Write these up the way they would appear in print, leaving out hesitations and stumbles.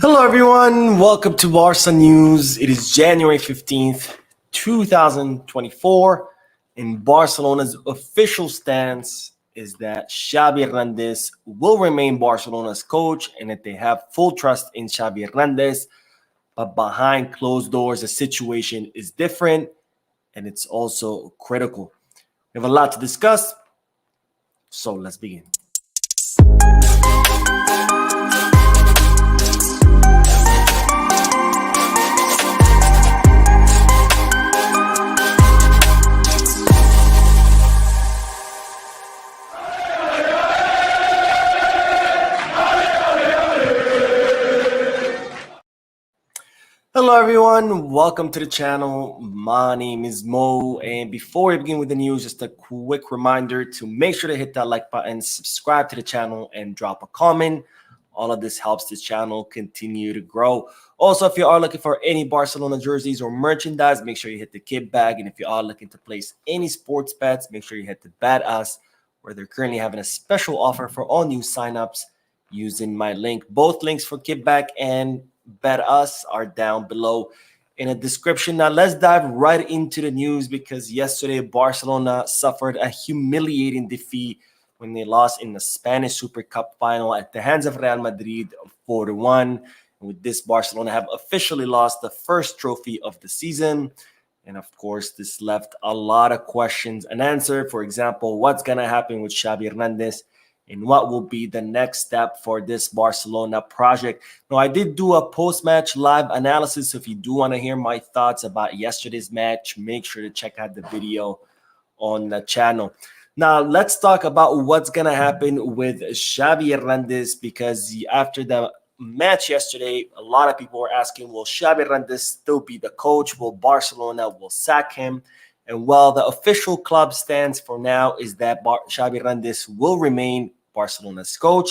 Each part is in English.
Hello, everyone. Welcome to Barca News. It is January 15th, 2024, and Barcelona's official stance is that Xavi Hernandez will remain Barcelona's coach and that they have full trust in Xavi Hernandez. But behind closed doors, the situation is different and it's also critical. We have a lot to discuss, so let's begin. Hello everyone, welcome to the channel. My name is Mo, and before we begin with the news, just a quick reminder to make sure to hit that like button, subscribe to the channel, and drop a comment. All of this helps this channel continue to grow. Also, if you are looking for any Barcelona jerseys or merchandise, make sure you hit the kit bag. And if you are looking to place any sports bets, make sure you hit the Bet Us, where they're currently having a special offer for all new signups using my link. Both links for kit bag and Bet Us are down below in the description. Now let's dive right into the news, because yesterday Barcelona suffered a humiliating defeat when they lost in the Spanish Super Cup final at the hands of Real Madrid 4-1. And with this, Barcelona have officially lost the first trophy of the season. And of course, this left a lot of questions unanswered. For example, what's going to happen with Xavi Hernandez? And what will be the next step for this Barcelona project? Now, I did do a post-match live analysis. So if you do want to hear my thoughts about yesterday's match, make sure to check out the video on the channel. Now, let's talk about what's going to happen with Xavi Hernandez, because after the match yesterday, a lot of people were asking, will Xavi Hernandez still be the coach? Will Barcelona will sack him? And while the official club stance for now is that Xavi Hernandez will remain Barcelona's coach,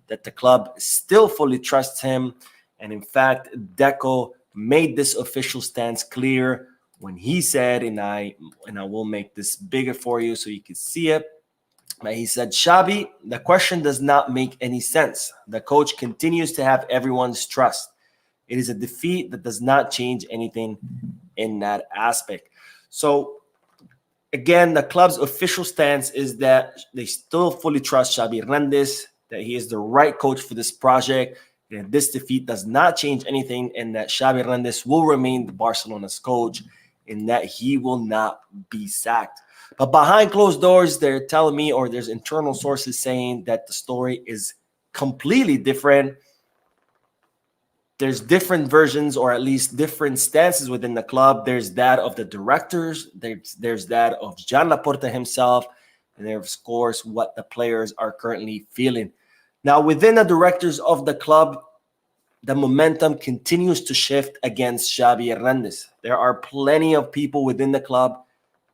that the club still fully trusts him. And in fact, Deco made this official stance clear when he said, and I will make this bigger for you so you can see it, but he said, Xavi, the question does not make any sense. The coach continues to have everyone's trust. It is a defeat that does not change anything in that aspect. So, again, the club's official stance is that they still fully trust Xavi Hernandez, that he is the right coach for this project, that this defeat does not change anything, and that Xavi Hernandez will remain the Barcelona's coach, and that he will not be sacked. But behind closed doors, they're telling me, or there's internal sources saying that the story is completely different. There's different versions, or at least different stances within the club. There's that of the directors. There's that of Joan Laporta himself. And there's, of course, what the players are currently feeling. Now, within the directors of the club, the momentum continues to shift against Xavi Hernandez. There are plenty of people within the club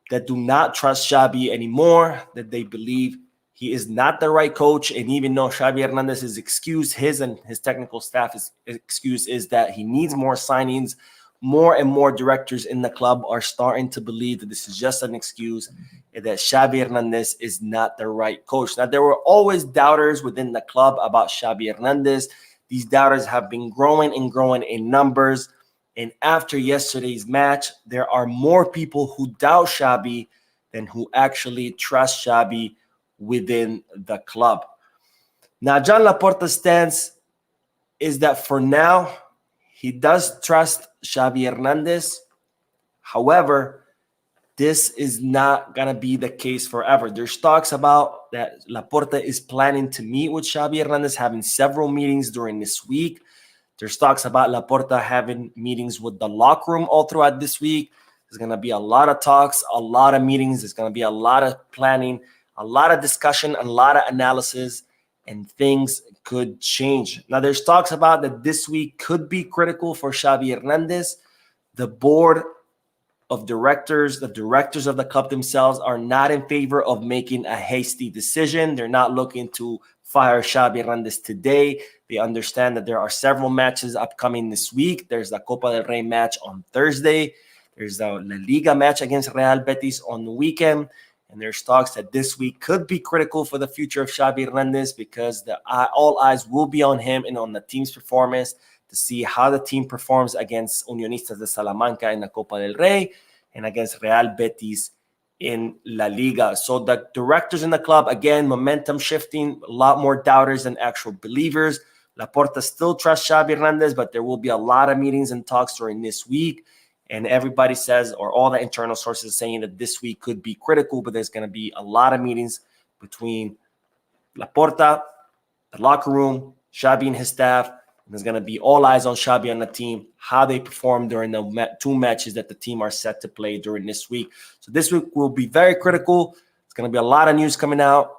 that do not trust Xavi anymore, that they believe he is not the right coach. And even though Xavi Hernandez's excuse, his and his technical staff's excuse is that he needs more signings, more and more directors in the club are starting to believe that this is just an excuse and that Xavi Hernandez is not the right coach. Now, there were always doubters within the club about Xavi Hernandez. These doubters have been growing and growing in numbers. And after yesterday's match, there are more people who doubt Xavi than who actually trust Xavi within the club. Now, Joan Laporta's stance is that for now, he does trust Xavi Hernandez. However, this is not going to be the case forever. There's talks about that Laporta is planning to meet with Xavi Hernandez, having several meetings during this week. There's talks about Laporta having meetings with the locker room all throughout this week. There's going to be a lot of talks, a lot of meetings. There's going to be a lot of planning, a lot of discussion, a lot of analysis, and things could change. Now, there's talks about that this week could be critical for Xavi Hernandez. The board of directors, the directors of the club themselves are not in favor of making a hasty decision. They're not looking to fire Xavi Hernandez today. They understand that there are several matches upcoming this week. There's the Copa del Rey match on Thursday. There's the La Liga match against Real Betis on the weekend. And there's talks that this week could be critical for the future of Xavi Hernandez, because all eyes will be on him and on the team's performance. to see how the team performs against Unionistas de Salamanca in the Copa del Rey and against Real Betis in La Liga. So the directors in the club, again, momentum shifting, a lot more doubters than actual believers. Laporta still trusts Xavi Hernandez, but there will be a lot of meetings and talks during this week. And everybody says, or all the internal sources are saying that this week could be critical, but there's going to be a lot of meetings between Laporta, the locker room, Xavi and his staff. And there's going to be all eyes on Xavi and the team, how they perform during the 2 matches that the team are set to play during this week. So this week will be very critical. It's going to be a lot of news coming out.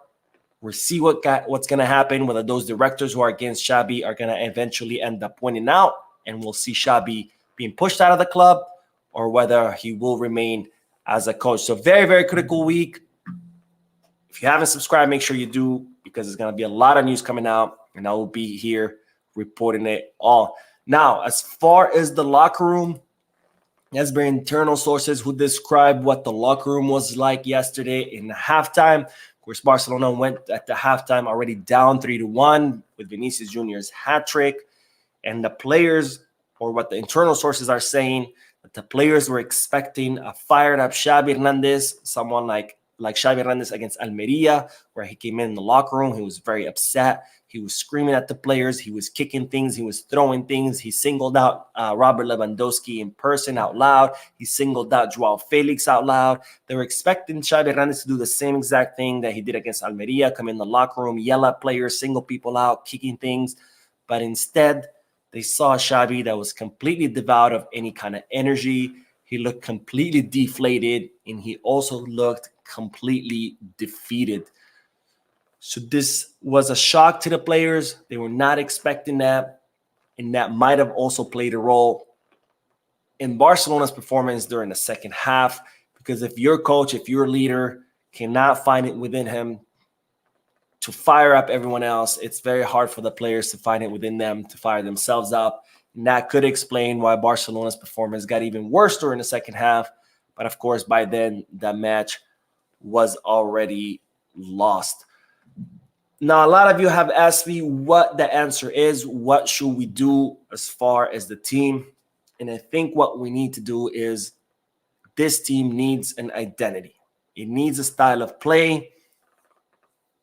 We'll see what's going to happen, whether those directors who are against Xavi are going to eventually end up winning out, and we'll see Xavi being pushed out of the club, or whether he will remain as a coach. So very, very critical week. If you haven't subscribed, make sure you do, because there's going to be a lot of news coming out, and I will be here reporting it all. Now, as far as the locker room, there's been internal sources who describe what the locker room was like yesterday in the halftime. Of course, Barcelona went at the halftime already down 3-1 with Vinicius Jr.'s hat trick. And the players, or what the internal sources are saying, that the players were expecting a fired-up Xavi Hernandez, someone like Xavi Hernandez against Almeria, where he came in the locker room. He was very upset. He was screaming at the players. He was kicking things. He was throwing things. He singled out Robert Lewandowski in person out loud. He singled out Joao Felix out loud. They were expecting Xavi Hernandez to do the same exact thing that he did against Almeria, come in the locker room, yell at players, single people out, kicking things. But instead, they saw Xavi that was completely devoid of any kind of energy. He looked completely deflated, and he also looked completely defeated. So this was a shock to the players. They were not expecting that, and that might have also played a role in Barcelona's performance during the second half, because if your coach, if your leader cannot find it within him to fire up everyone else, it's very hard for the players to find it within them to fire themselves up. And that could explain why Barcelona's performance got even worse during the second half. But of course, by then, that match was already lost. Now, a lot of you have asked me what the answer is. What should we do as far as the team? And I think what we need to do is, this team needs an identity. It needs a style of play.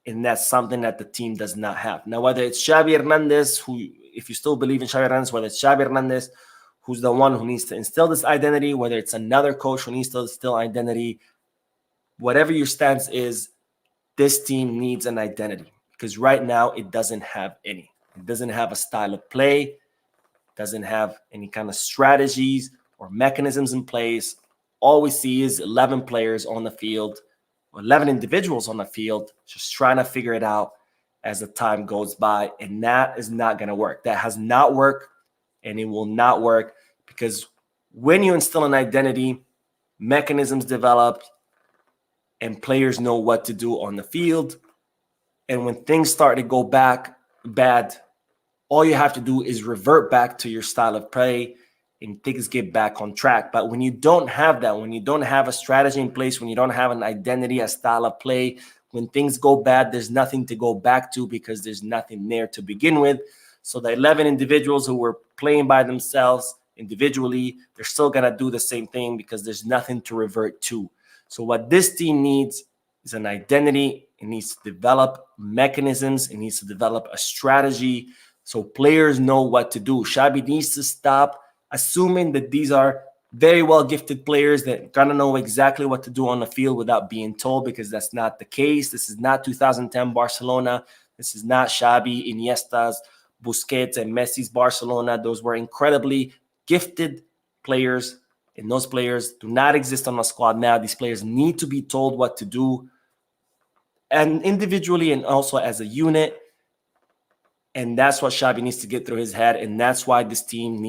And that's something that the team does not have. Now, whether it's Xavi Hernandez, who, if you still believe in Xavi Hernandez, whether it's Xavi Hernandez, who's the one who needs to instill this identity, whether it's another coach who needs to instill identity, whatever your stance is, this team needs an identity. Because right now, it doesn't have any. It doesn't have a style of play, doesn't have any kind of strategies or mechanisms in place. All we see is 11 players on the field, 11 individuals on the field, just trying to figure it out as the time goes by. And that is not going to work. That has not worked, and it will not work, because when you instill an identity, mechanisms develop, and players know what to do on the field. And when things start to go back bad, all you have to do is revert back to your style of play, and things get back on track. But when you don't have that, when you don't have a strategy in place, when you don't have an identity, a style of play, when things go bad, there's nothing to go back to, because there's nothing there to begin with. So the 11 individuals who were playing by themselves individually, they're still going to do the same thing, because there's nothing to revert to. So what this team needs is an identity. It needs to develop mechanisms. It needs to develop a strategy so players know what to do. Xavi needs to stop assuming that these are very well-gifted players that kind of know exactly what to do on the field without being told, because that's not the case. This is not 2010 Barcelona. This is not Xavi, Iniesta's, Busquets, and Messi's Barcelona. Those were incredibly gifted players, and those players do not exist on the squad now. These players need to be told what to do, and individually and also as a unit. And that's what Xavi needs to get through his head. And that's why this team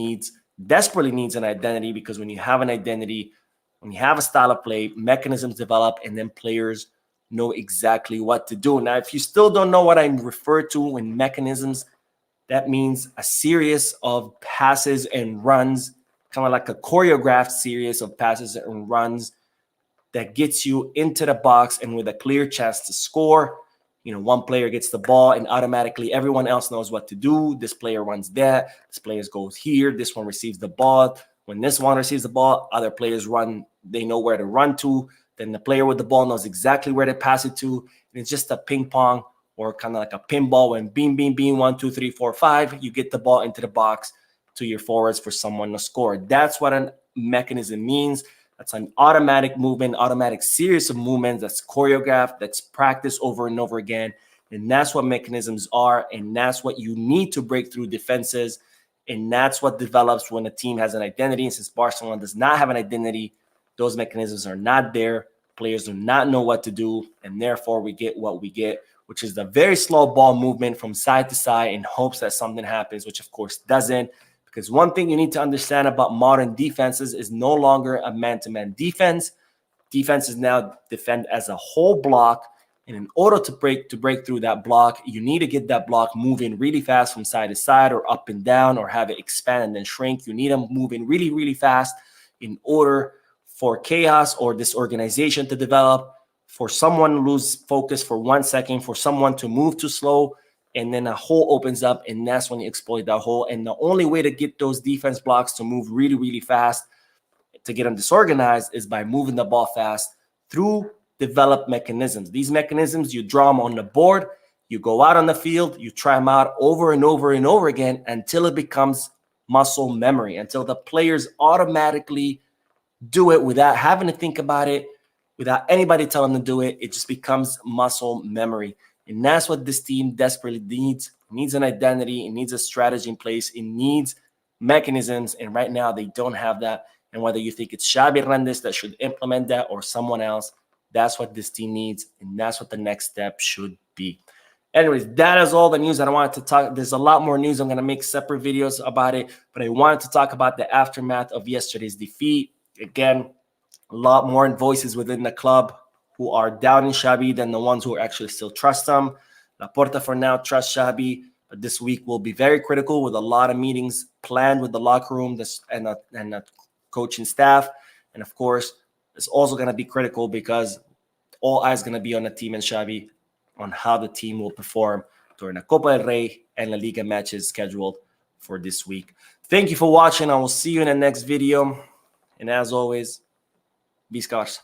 desperately needs an identity, because when you have an identity, when you have a style of play, mechanisms develop, and then players know exactly what to do. Now, if you still don't know what I refer to in mechanisms, that means a series of passes and runs, kind of like a choreographed series of passes and runs that gets you into the box and with a clear chance to score. one player gets the ball and automatically everyone else knows what to do. This player runs that. This player goes here. This one receives the ball. When this one receives the ball, other players run. They know where to run to. Then the player with the ball knows exactly where to pass it to. And it's just a ping pong or kind of like a pinball when beam, beam, beam, 1, 2, 3, 4, 5, you get the ball into the box to your forwards for someone to score. That's what a mechanism means. That's an automatic movement, automatic series of movements that's choreographed, that's practiced over and over again. And that's what mechanisms are. And that's what you need to break through defenses. And that's what develops when a team has an identity. And since Barcelona does not have an identity, those mechanisms are not there. Players do not know what to do. And therefore, we get what we get, which is the very slow ball movement from side to side in hopes that something happens, which of course doesn't. Because one thing you need to understand about modern defenses is no longer a man-to-man defense. Defenses now defend as a whole block. And in order to break through that block, you need to get that block moving really fast from side to side or up and down or have it expand and then shrink. You need them moving really, really fast in order for chaos or disorganization to develop, for someone to lose focus for 1 second, for someone to move too slow, and then a hole opens up, and that's when you exploit that hole. And the only way to get those defense blocks to move really, really fast, to get them disorganized, is by moving the ball fast through developed mechanisms. These mechanisms, you draw them on the board, you go out on the field, you try them out over and over and over again until it becomes muscle memory, until the players automatically do it without having to think about it, without anybody telling them to do it. It just becomes muscle memory. And that's what this team desperately needs. It needs an identity. It needs a strategy in place. It needs mechanisms. And right now, they don't have that. And whether you think it's Xavi Hernandez that should implement that or someone else, that's what this team needs. And that's what the next step should be. Anyways, that is all the news that I wanted to talk. There's a lot more news. I'm going to make separate videos about it. But I wanted to talk about the aftermath of yesterday's defeat. Again, a lot more voices within the club who are doubting Xavi than the ones who actually still trust him. Laporta for now trusts Xavi, but this week will be very critical with a lot of meetings planned with the locker room and the coaching staff. And of course, it's also going to be critical because all eyes going to be on the team and Xavi on how the team will perform during the Copa del Rey and La Liga matches scheduled for this week. Thank you for watching. I will see you in the next video. And as always, Visca Barça.